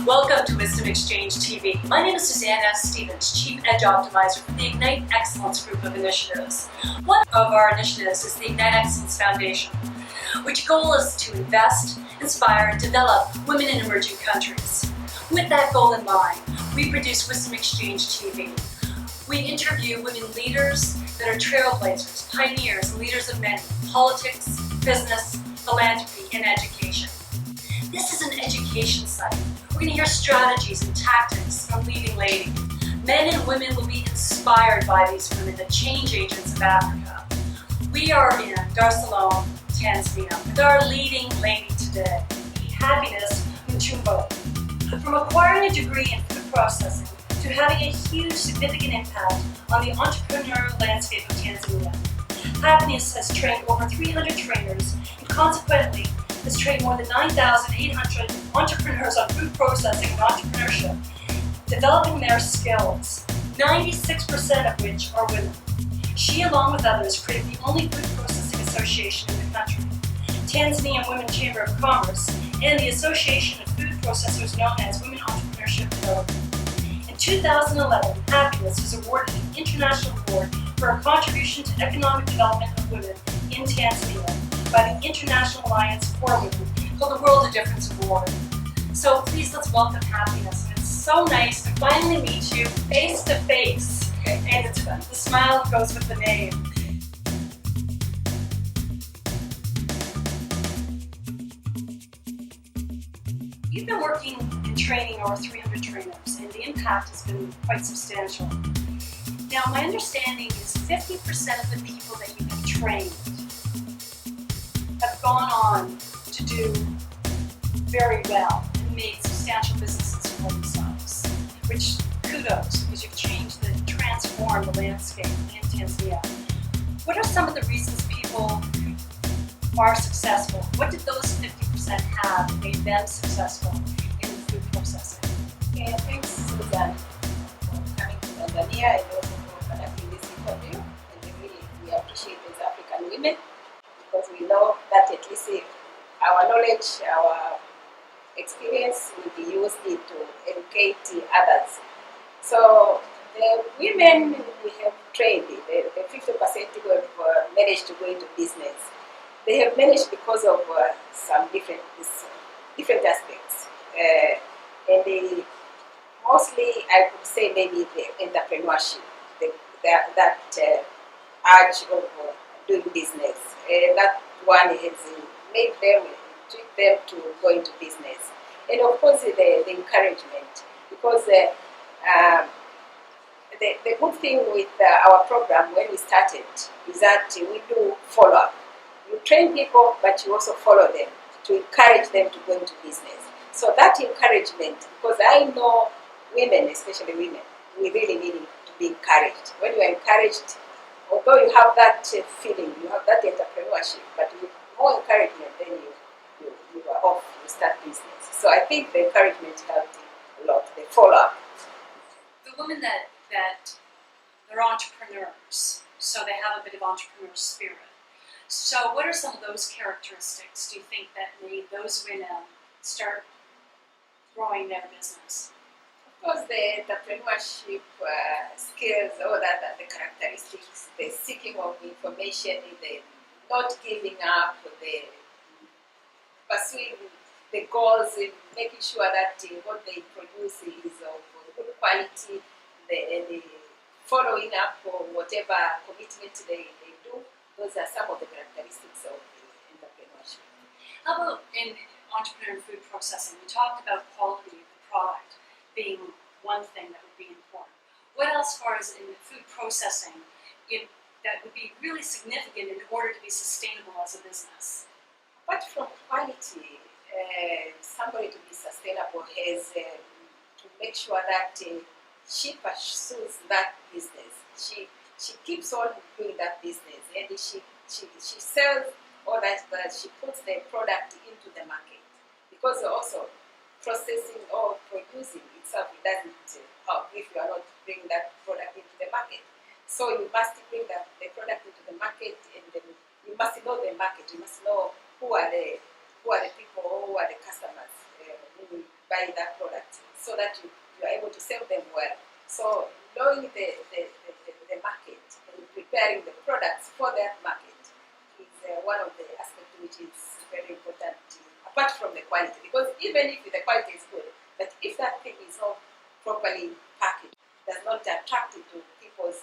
Welcome to Wisdom Exchange TV. My name is Suzanne Stevens, Chief Edge Optimizer for the Ignite Excellence Group of Initiatives. One of our initiatives is the Ignite Excellence Foundation, which goal is to invest, inspire, and develop women in emerging countries. With that goal in mind, we produce Wisdom Exchange TV. We interview women leaders that are trailblazers, pioneers, and leaders of many, politics, business, philanthropy, and education. This is an education site. We're going to hear strategies and tactics from leading ladies. Men and women will be inspired by these women, the change agents of Africa. We are in Dar es Salaam, Tanzania, with our leading lady today, Happiness Mchomvu. From acquiring a degree in food processing to having a huge, significant impact on the entrepreneurial landscape of Tanzania, Happiness has trained over 300 trainers and consequently has trained more than 9,800 entrepreneurs on food processing and entrepreneurship, developing their skills, 96% of which are women. She, along with others, created the only food processing association in the country, Tanzania Women Chamber of Commerce, and the Association of Food Processors known as Women Entrepreneurship Development. In 2011, Happiness was awarded an international award for her contribution to economic development of women in Tanzania by the International Alliance for Women, called the World of Difference Award. So please, let's welcome Happiness. And it's so nice to finally meet you face to face. And it's fun. The smile goes with the name. You've been working and training over 300 trainers, and the impact has been quite substantial. Now, my understanding is 50% of the people that you have trained have gone on to do very well and made substantial businesses for themselves, which kudos, because you've transformed the landscape in Tanzania. What are some of the reasons people are successful? What did those 50% have that made them successful in food processing? Okay, thanks, Suzanne, for coming to Tanzania and also for conducting this interview. And we appreciate these African women, because we know that at least our knowledge, our experience will be used to educate others. So the women we have trained, the 50% who have managed to go into business, they have managed because of some different aspects. And they, mostly, I could say maybe the entrepreneurship, that urge of doing business. That one has made them, tricked them to go into business. And of course the encouragement, because the good thing with our program when we started is that we do follow-up. You train people, but you also follow them to encourage them to go into business. So that encouragement, because I know women, especially women, we really need to be encouraged. When you are encouraged, although you have that feeling, you have that entrepreneurship, but with more encouragement, then you are off, you start business. So I think the encouragement helped a lot, the follow-up. The women that they're entrepreneurs, so they have a bit of entrepreneur spirit. So what are some of those characteristics, do you think, that made those women start growing their business? Of course, the entrepreneurship skills, all that, the characteristics, the seeking of information, the not giving up, the pursuing the goals, making sure that what they produce is of good quality, the following up for whatever commitment they do. Those are some of the characteristics of entrepreneurship. How about in entrepreneur food processing? We talked about quality of the product being one thing that would be important. What else, as far as in food processing, that would be really significant in order to be sustainable as a business? Apart from quality, somebody to be sustainable has to make sure that she pursues that business. She keeps on doing that business, and she sells all that, she puts the product into the market. Because also processing or producing itself, it doesn't help if you are not bringing that product into the market. So you must bring the product into the market, and then you must know the market. You must know who are the people, who are the customers who will buy that product so that you are able to sell them well. So knowing the market and preparing the products for that market is one of the aspects which is very important, apart from the quality. Because even if the quality is good, but if that thing is not properly packaged, does not attract it to people's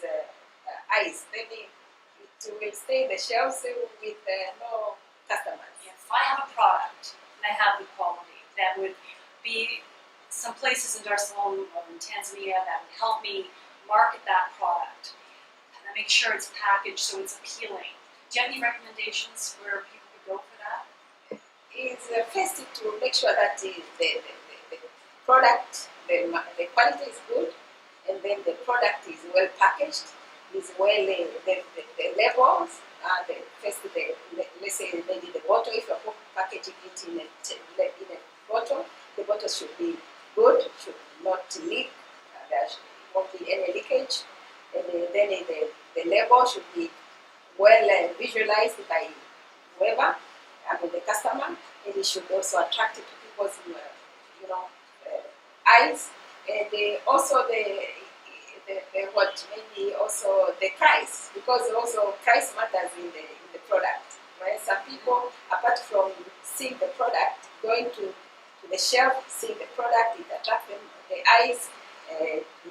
eyes, maybe it will stay in the shelves with no customers. If I have a product and I have the quality, that would be some places in Dar es Salaam or in Tanzania that would help me market that product and make sure it's packaged so it's appealing. Do you have any recommendations where people could go for that? It's first to make sure that the product, the quality is good, and then the product is well packaged, is well, the labels, let's say maybe the bottle, if you're packaging it in a bottle, the bottle should be good, should not leak, there won't be any leakage, and then the label should be well visualized by whoever, the customer, and it should also attract it to people's eyes, and also maybe also the price, because also price matters in the product. Right? Some people, apart from seeing the product, going to the shelf, seeing the product, it attracts them, the eyes,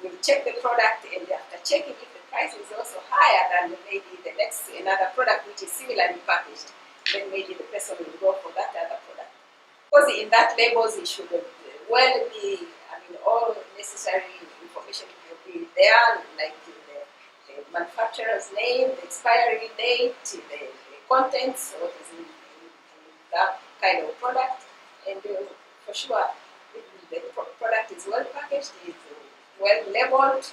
will check the product, and after checking if the price is also higher than maybe another product which is similarly packaged, then maybe the person will go for that other product. Because in that labels it should well be, all necessary information will be there, like the manufacturer's name, the expiry date, the contents, what is in that kind of product, and for sure, if the product is well packaged, it's well labeled,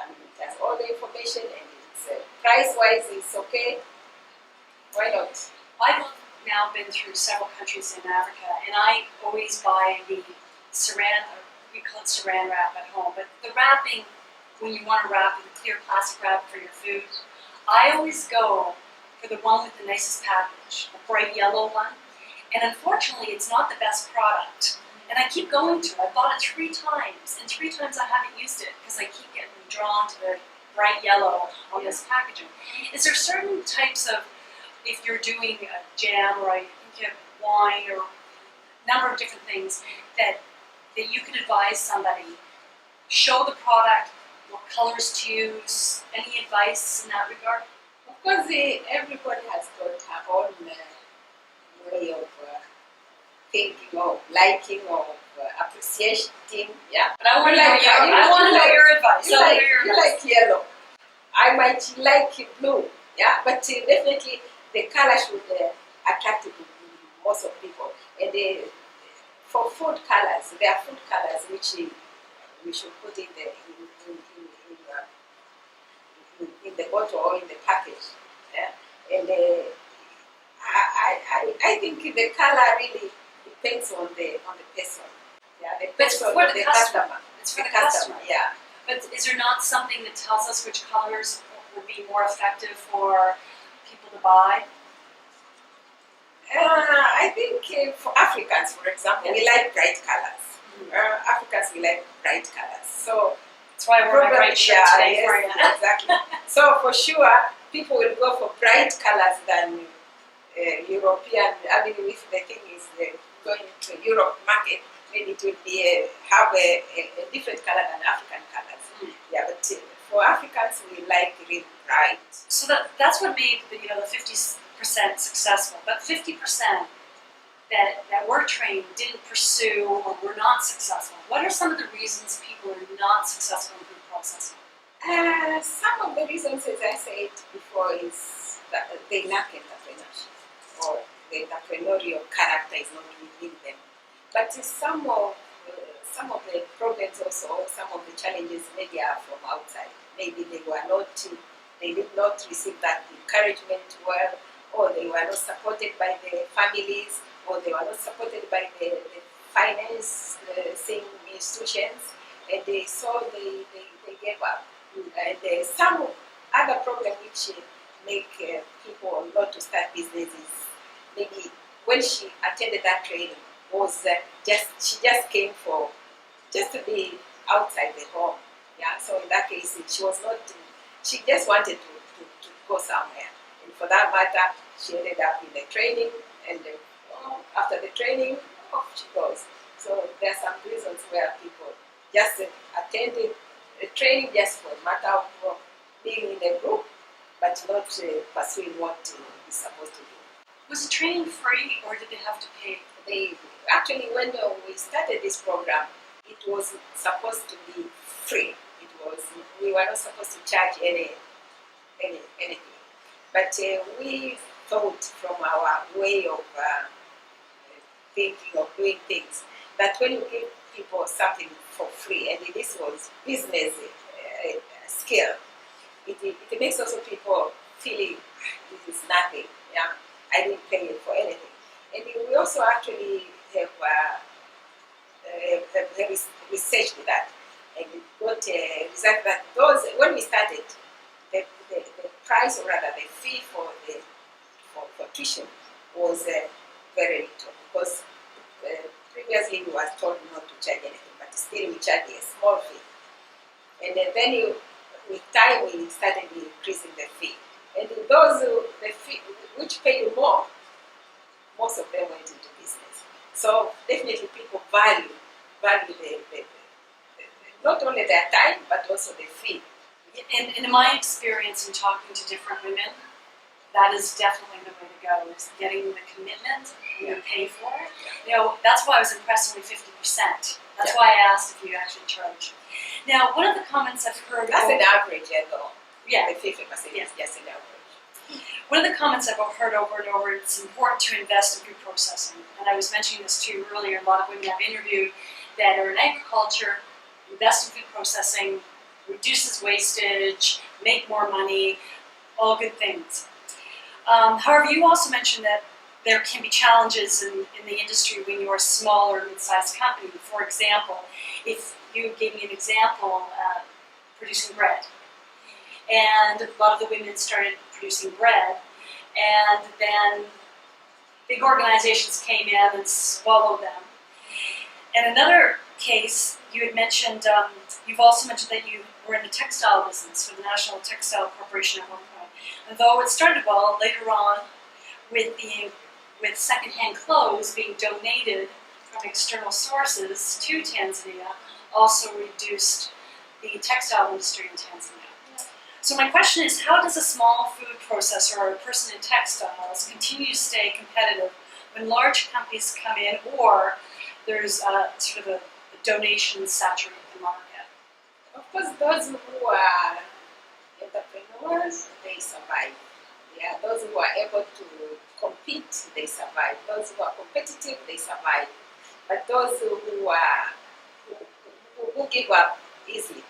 and it has all the information, and it's price-wise, it's okay. Why not? I've now been through several countries in Africa, and I always buy the saran, we call it saran wrap at home, but the wrapping, when you want to wrap with a clear plastic wrap for your food, I always go for the one with the nicest package, the bright yellow one. And unfortunately, it's not the best product. And I keep going to it. I bought it 3 times, and 3 times I haven't used it because I keep getting drawn to the bright yellow on this packaging. Is there certain types of, if you're doing a jam or I think you have wine or a number of different things that you could advise somebody, show the product, what colors to use, any advice in that regard? Of course, everybody has got her own way of thinking, of liking, of appreciating. Yeah, but I want to know your advice. You like yellow. I might like blue. Yeah, but definitely the color should attract most of people. And for food colors, there are food colors which we should put in the bottle or in the package. Yeah? And I think the color really depends on the person. Yeah, the person, for the customer. It's for the customer. Yeah. But is there not something that tells us which colors would be more effective for people to buy? I think for Africans, for example, we like bright colors. Africans, we like bright colors. So that's why I wear my bright shirt today for you. Exactly. So for sure, people will go for bright colors than European. If the thing is going to Europe market, maybe it will be have a different color than African colors. Yeah, but for Africans, we like really bright. So that's what made the 50% successful, but 50% that were trained didn't pursue or were not successful. What are some of the reasons people are not successful in food processing? Some of the reasons, as I said before, is that they lack entrepreneurship, or the entrepreneurial character is not within them. But some of the problems also, some of the challenges maybe are from outside. Maybe they did not receive that encouragement well, or they were not supported by the families, or they were not supported by the finance institutions, and they gave up. And some other problem which make people not to start businesses, maybe when she attended that training, was she just came for just to be outside the home. Yeah, so in that case, she was not. She just wanted to go somewhere, and for that matter, she ended up in the training, and after the training, off she goes. So there are some reasons where people just attended the training just for a matter of being in a group, but not pursuing what is supposed to do. Was the training free, or did they have to pay? They actually, when we started this program, it was supposed to be free. We were not supposed to charge anything. But we thought from our way of thinking of doing things that when you give people something for free, and this was business skill, it makes also people feeling this is nothing. Yeah, I didn't pay it for anything. And we also actually have researched that, and we got a result that those when we started, the price, or rather the fee for tuition was very little, because previously we were told not to charge anything, but still we charged a small fee. And then with time we started increasing the fee. And those the fee which paid more, most of them went into business. So definitely people value the not only their time but also the fee. In my experience in talking to different women, that is definitely the way to go, is getting the commitment and you pay for it. You know, that's why I was impressed with 50%. That's why I asked if you actually charge. Now, one of the comments I've heard... That's an average, though. Yeah. The 50% is just an average. One of the comments I've heard over and over, it's important to invest in food processing. And I was mentioning this to you earlier, a lot of women I've interviewed that are in agriculture, invest in food processing, reduces wastage, make more money, all good things. However, you also mentioned that there can be challenges in the industry when you're a small or mid-sized company. For example, if you gave me an example, producing bread. And a lot of the women started producing bread, and then big organizations came in and swallowed them. And another case, you had mentioned, you've also mentioned that you were in the textile business for the National Textile Corporation at one point. And though it started well, later on, with secondhand clothes being donated from external sources to Tanzania, also reduced the textile industry in Tanzania. So my question is, how does a small food processor or a person in textiles continue to stay competitive when large companies come in, or there's sort of a donation saturate the market? Of course, those who are entrepreneurs, they survive. Yeah, those who are able to compete, they survive. Those who are competitive, they survive. But those who give up easily,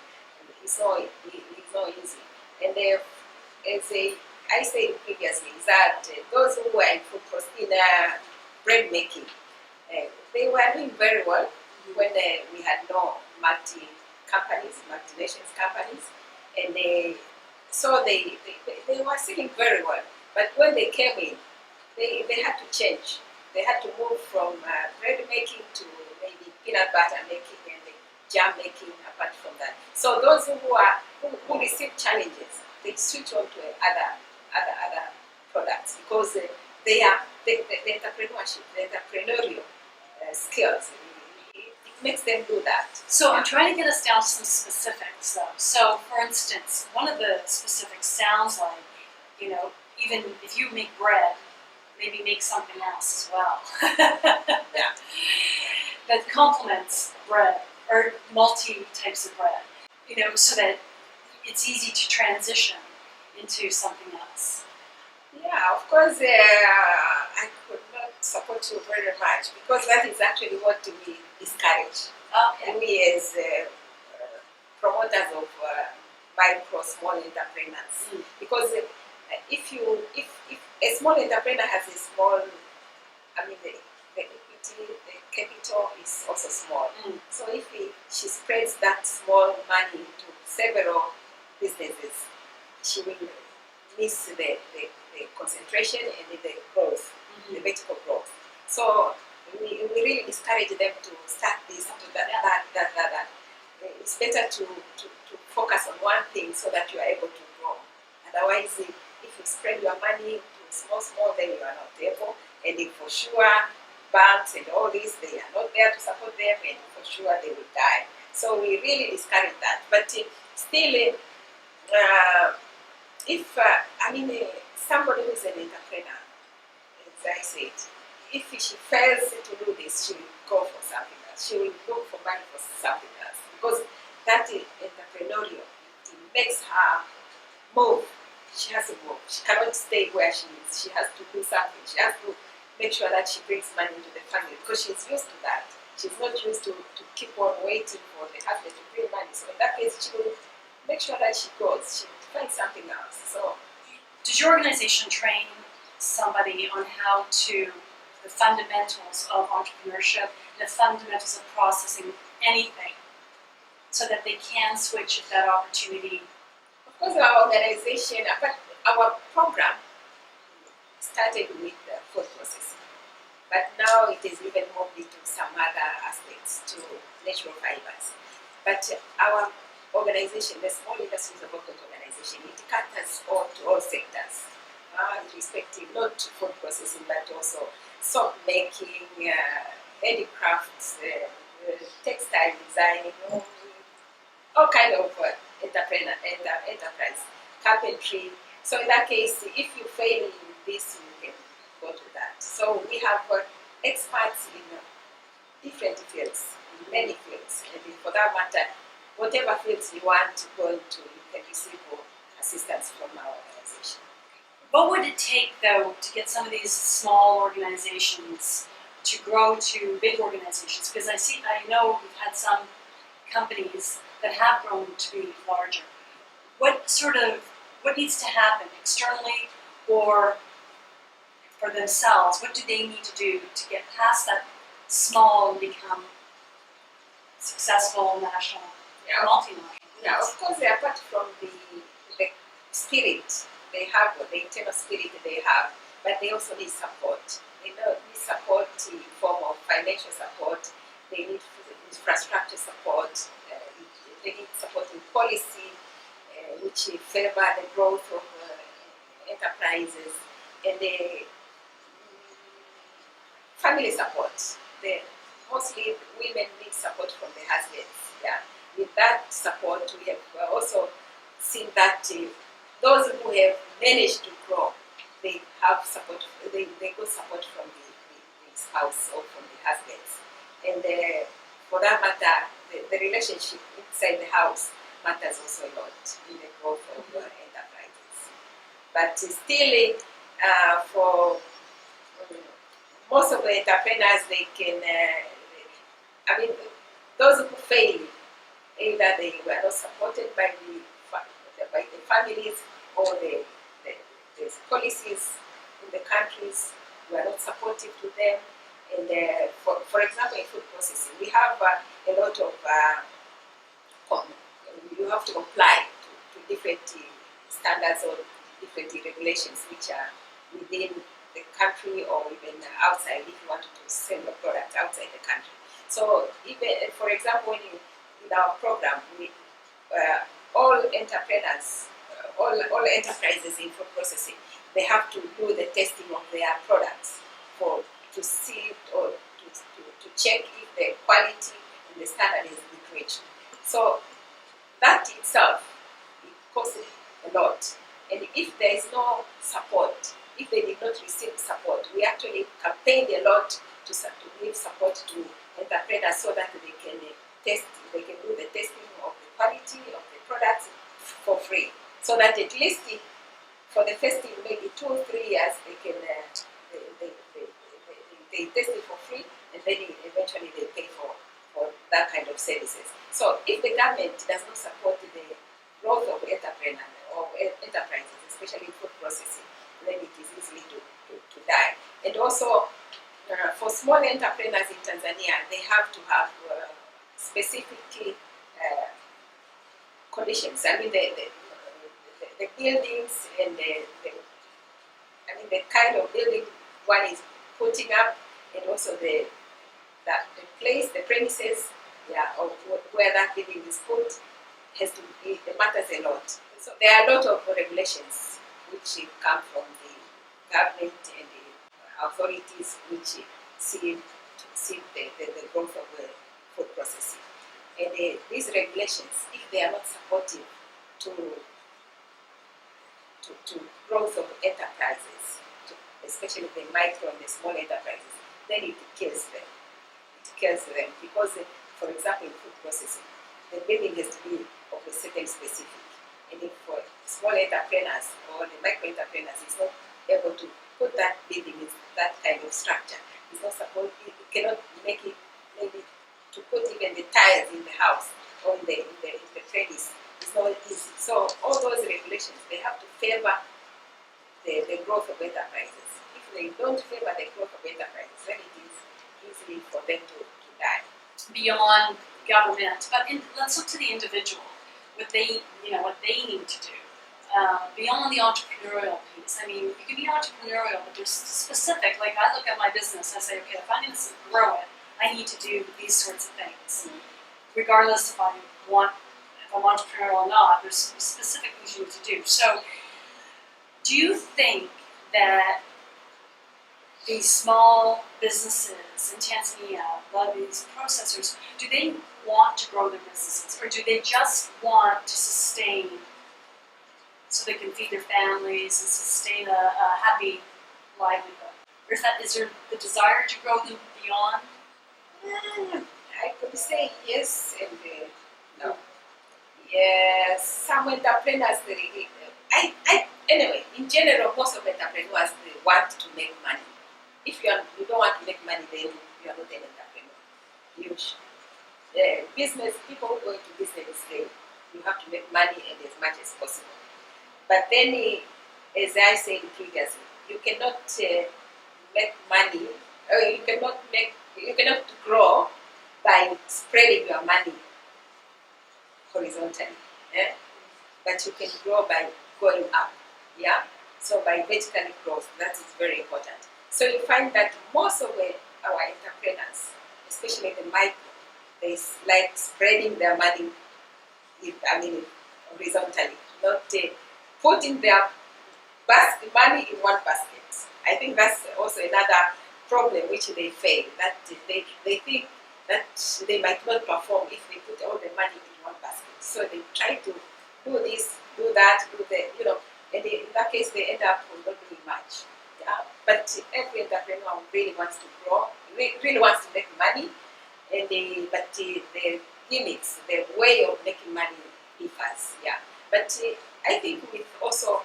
it's not easy. And as I said previously, is that those who are in bread making, they were doing very well when we had no multinational companies, and so they were selling very well. But when they came in, they had to change. They had to move from bread making to maybe peanut butter making and jam making. Apart from that, so those who receive challenges, they switch on to other products, because they are the entrepreneurship, the entrepreneurial skills. It makes them do that. So I'm trying to get us down to some specifics, though. So, for instance, one of the specifics sounds like, you know, even if you make bread, maybe make something else as well. Yeah. That complements bread, or multi types of bread, you know, so that it's easy to transition into something else. Yeah, of course, I could not support you very much, because that is actually what we discourage. Okay. We as promoters of micro small entrepreneurs, because if a small entrepreneur has a small, the equity, the capital is also small. So if she spreads that small money into several businesses, she will miss the concentration and the growth, the vertical growth. So we really discourage them to start this, to that. It's better to focus on one thing so that you are able to grow. Otherwise, if you spread your money to small, then you are not able. And if for sure banks and all this, they are not there to support them, and for sure they will die. So we really discourage that. But still, if somebody who is an entrepreneur, as I said, if she fails to do this, she will go for something else. She will look for money for something else, because that is entrepreneurial. It makes her move. She has to move. She cannot stay where she is. She has to do something. She has to make sure that she brings money into the family, because she's used to that. She's not used to keep on waiting for the husband to bring money. So in that case, she will make sure that she goes. She will find something else. So, does your organization train somebody on how to, the fundamentals of entrepreneurship, the fundamentals of processing anything, so that they can switch if that opportunity? Of course, our organization, our program started with food processing, but now it is even moved into some other aspects to natural fibers. But our organization, the Small Industries Development Organization, it caters to all sectors, irrespective, not food processing, but also soap making, handicrafts, textile design, all kind of enterprise, carpentry. So in that case, if you fail in this, you can go to that. So we have experts in different fields, in many fields, and for that matter, whatever fields you want to go into, you can receive assistance from our organization. What would it take, though, to get some of these small organizations to grow to big organizations? Because I know we've had some companies that have grown to be larger. What needs to happen externally or for themselves? What do they need to do to get past that small and become successful national or multinational? Yeah, of course, apart from the spirit they have, the internal spirit they have, but they also need support. They need support in form of financial support. They need infrastructure support. They need support in policy, which favor the growth of enterprises, and the family support. Mostly women need support from the husbands. Yeah. With that support, we have also seen that those who have managed to grow, they have support. They got support from the spouse or from the husbands, and for that matter, the relationship inside the house matters also a lot in the growth of enterprises. But still, for most of the entrepreneurs, they can. Those who fail, either they were not supported by the families, or the policies in the countries were not supportive to them. And for example, in food processing, we have a lot of you have to comply to different standards or different regulations which are within the country or even outside, if you wanted to sell your product outside the country. So even, for example, in our program, we all entrepreneurs, all enterprises in food processing, they have to do the testing of their products to see or to check if the quality and the standard is reached. So that itself, it costs a lot. And if there is no support, if they did not receive support, we actually campaigned a lot to give support to entrepreneurs so that they can do the testing of the quality of the products for free. So that at least for the first maybe 2 or 3 years, they can they test it for free, and then eventually they pay for that kind of services. So if the government does not support the growth of entrepreneurs or enterprises, especially food processing, then it is easy to die. And also, for small entrepreneurs in Tanzania, they have to have specific conditions. I mean, the buildings and the kind of building one is putting up, and also the that the place, the premises, or where that building is put has to be, it matters a lot. So there are a lot of regulations which come from the government and the authorities which see the growth of food processing. And these regulations, if they are not supportive to growth of enterprises, especially the micro and the small enterprises, then it kills them. It kills them because, for example, in food processing, the building has to be of a certain specific. And if for small entrepreneurs or the micro entrepreneurs is not able to put that building in that kind of structure, it's not supposed, it cannot make it maybe to put even the tires in the house or in the premise. It's not easy. So all those regulations, they have to favor the growth of enterprises. If they don't favor the growth of enterprises, then it is easy for them to die. Beyond government, but let's look to the individual, what they need to do. Beyond the entrepreneurial piece, I mean, you can be entrepreneurial, but there's specific, like I look at my business, I say, okay, if I'm going to grow it, I need to do these sorts of things. Regardless if I'm entrepreneurial or not, there's specific things you need to do. So, do you think that these small businesses in Tanzania, a lot of these processors, do they want to grow their businesses, or do they just want to sustain so they can feed their families and sustain a happy livelihood? Or is there the desire to grow them beyond? I could say yes and no. Yes, some entrepreneurs, anyway, in general, most of entrepreneurs, they want to make money. If you don't want to make money, then you are not an entrepreneur. Business, people who go into business, you have to make money and as much as possible. But then, as I said previously, you cannot make money, or you cannot grow by spreading your money horizontally. But you can grow by going up. So by vertical growth, that is very important. So you find that most of our entrepreneurs, especially the micro, they like spreading their money, horizontally, not putting their money in one basket. I think that's also another problem which they face, that they think that they might not perform if they put all the money in one basket. So they try to do this, do that, and in that case they end up not doing much. But every entrepreneur really wants to grow, really wants to make money, but the gimmicks, the way of making money differs. But I think with also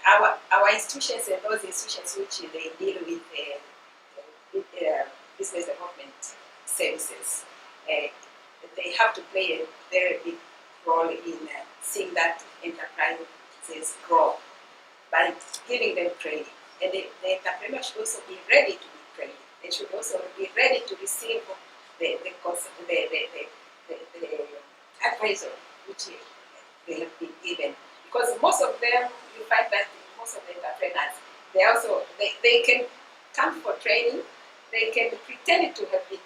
our institutions and those institutions which they deal with business development services, they have to play a very big role in seeing that enterprises grow by giving them training. And the entrepreneur should also be ready to be trained. They should also be ready to receive the advisor which they have been given. Because most of them, you find that most of the entrepreneurs, they can come for training, they can pretend to have been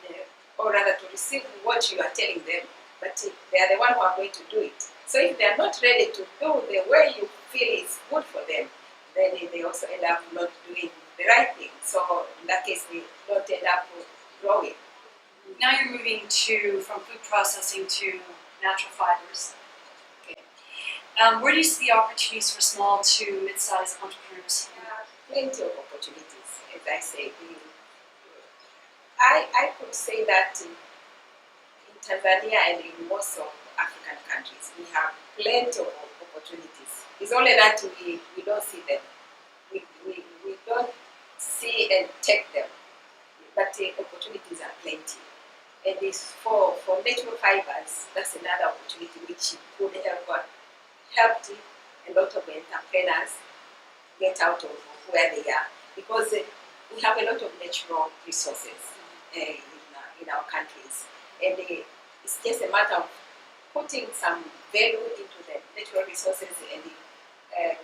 or rather to receive what you are telling them, but they are the one who are going to do it. So if they are not ready to do the way you feel is good for them, then they also end up not doing the right thing. So in that case, they don't end up growing. Now you're moving from food processing to natural fibers. Okay. Where do you see the opportunities for small to mid-sized entrepreneurs? Plenty of opportunities, as I say. I could say that in Tanzania and in most of African countries, we have plenty of opportunities. It's only that we don't see them. We don't see and take them. But the opportunities are plenty. And this for natural fibers, that's another opportunity which could help a lot of entrepreneurs get out of where they are. Because we have a lot of natural resources in our countries. And it's just a matter of putting some value into the natural resources and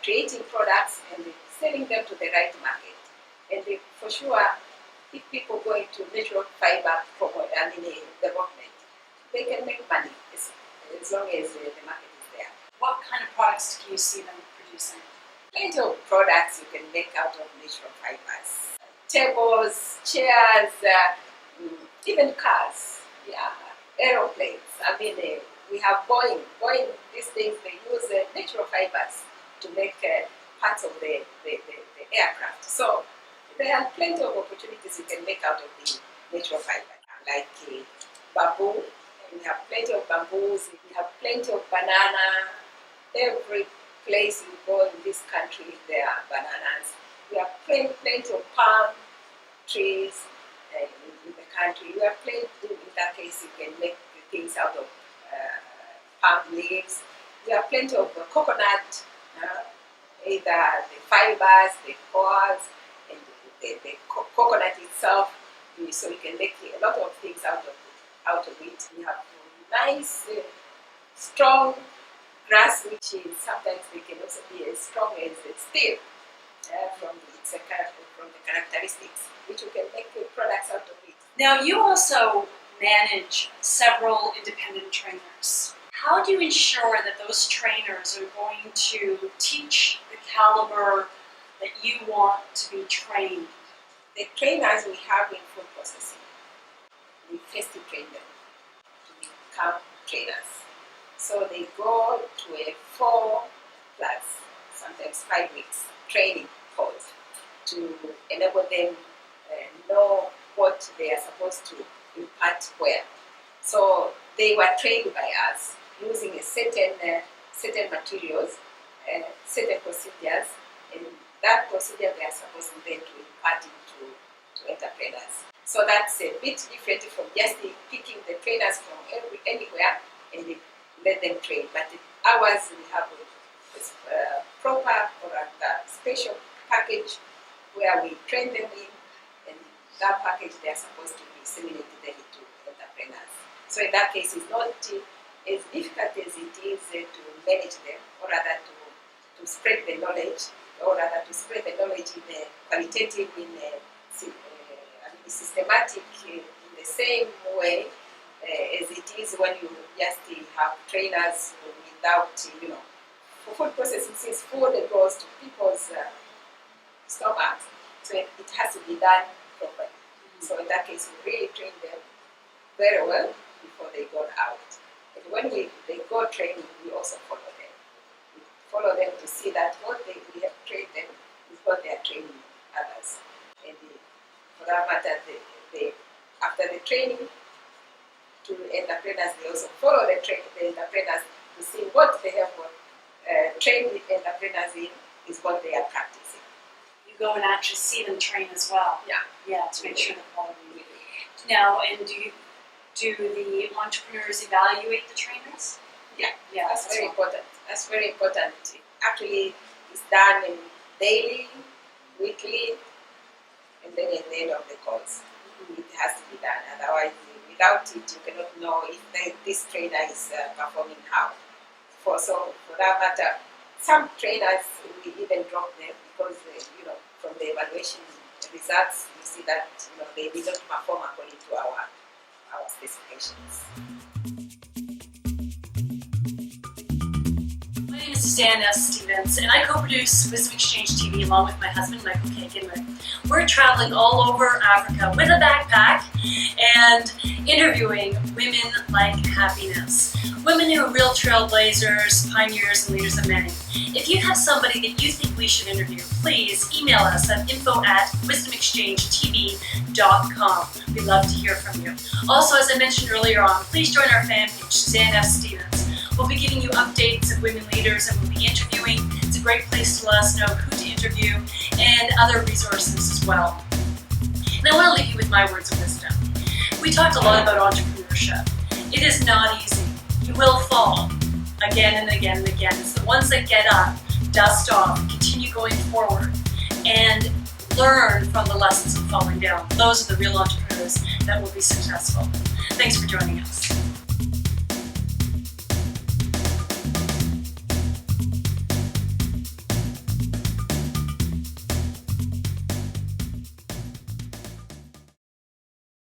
creating products and selling them to the right market. And for sure, if people go into natural fiber development, they can make money as long as the market is there. What kind of products do you see them producing? Plenty of products you can make out of natural fibers. Tables, chairs, even cars, aeroplanes. We have Boeing. These things, they use natural fibers to make parts of the aircraft. So there are plenty of opportunities you can make out of the natural fiber, like bamboo. We have plenty of bamboos. We have plenty of banana. Every place you go in this country, there are bananas. We have plenty of palm trees in the country. We have plenty, in that case, you can make things out of palm leaves. We have plenty of coconut, either the fibers, the cores, and the coconut itself. So you can make a lot of things out of it. We have nice, strong grass, which is sometimes they can also be as strong as steel from the characteristics, which you can make products out of it. Now, you also manage several independent trainers. How do you ensure that those trainers are going to teach the caliber that you want to be trained? The trainers we have in food processing, we first train them to become trainers. So they go to a 4+, sometimes 5 weeks training course to enable them know what they are supposed to impart where. So they were trained by us using a certain materials, certain procedures, and that procedure they are supposed to then to impart into entrepreneurs. So that's a bit different from just picking the trainers from anywhere and let them train. But ours, we have a proper or a special package where we train them in, and that package they are supposed to be disseminated then into entrepreneurs. So in that case, it's not as difficult as it is to manage them, or rather to spread the knowledge, or rather to spread the knowledge in a qualitative, in a systematic, in the same way as it is when you just have trainers without, for food processing, since food goes to people's stomachs, so it has to be done properly. So in that case, we really train them very well before they go out. And when they go training, we also follow them. We follow them to see that what we have trained them is what they are training others. And for that matter, after the training to entrepreneurs, they also follow the entrepreneurs to see what they have trained the entrepreneurs in is what they are practicing. You go and actually see them train as well. Yeah, to make sure the quality. Now, and do the entrepreneurs evaluate the trainers? Yeah, that's very important. That's very important. Actually, it's done daily, weekly, and then at the end of the course. It has to be done. Otherwise, without it, you cannot know if this trainer is performing how. For that matter, some trainers we even drop them because from the evaluation results, you see that they did not perform according to our specifications. My name is Suzanne Stevens, and I co-produce Wisdom Exchange TV along with my husband, Michael Kagan. We're traveling all over Africa with a backpack and interviewing women like happiness. Women who are real trailblazers, pioneers, and leaders of many. If you have somebody that you think we should interview, please email us at info@wisdomexchangetv.com. We'd love to hear from you. Also, as I mentioned earlier on, please join our fan page, Suzanne F. Stevens. We'll be giving you updates of women leaders that we'll be interviewing. It's a great place to let us know who to interview and other resources as well. And I want to leave you with my words of wisdom. We talked a lot about entrepreneurship. It is not easy. You will fall again and again and again. It's the ones that get up, dust off, continue going forward, and learn from the lessons of falling down. Those are the real entrepreneurs that will be successful. Thanks for joining us.